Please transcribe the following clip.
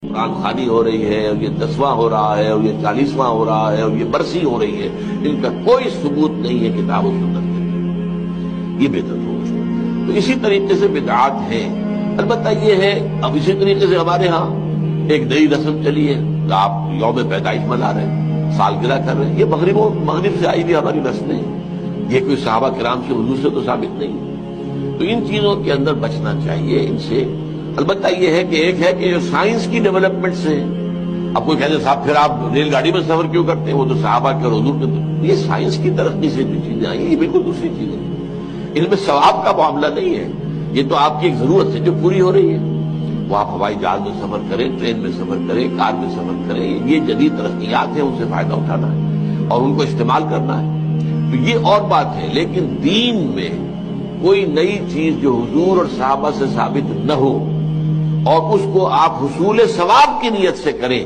قرآن خوانی ہو رہی ہے اور یہ 10واں ہو رہا ہے اور یہ 40واں ہو رہا ہے اور یہ برسی ہو رہی ہے، ان کا کوئی ثبوت نہیں ہے کتاب و سنت میں، یہ بدعت ہو گئی۔ تو اسی طریقے سے بدعات ہیں۔ البتہ یہ ہے اب اسی طریقے سے ہمارے ہاں ایک نئی رسم چلی ہے کہ آپ یوم پیدائش منا رہے ہیں، سالگرہ کر رہے ہیں، یہ مغرب سے آئی بھی ہماری رسمیں ہیں، یہ کوئی صحابہ کرام کے حضور سے تو ثابت نہیں۔ تو ان چیزوں کے اندر بچنا چاہیے ان سے۔ البتہ یہ ہے کہ ایک ہے کہ جو سائنس کی ڈیولپمنٹ سے اب کوئی کہتے صاحب پھر آپ ریل گاڑی میں سفر کیوں کرتے ہیں، وہ تو صحابہ کے اور حضور کے، یہ سائنس کی ترقی سے جو چیزیں آئی یہ بالکل دوسری چیزیں ہیں، ان میں ثواب کا معاملہ نہیں ہے، یہ تو آپ کی ایک ضرورت ہے جو پوری ہو رہی ہے۔ وہ آپ ہوائی جہاز میں سفر کریں، ٹرین میں سفر کریں، کار میں سفر کریں، یہ جدید ترقیات ہیں، ان سے فائدہ اٹھانا ہے اور ان کو استعمال کرنا ہے، تو یہ اور بات ہے۔ لیکن دین میں کوئی نئی چیز جو حضور اور صحابہ سے ثابت نہ ہو اور اس کو آپ حصول ثواب کی نیت سے کریں،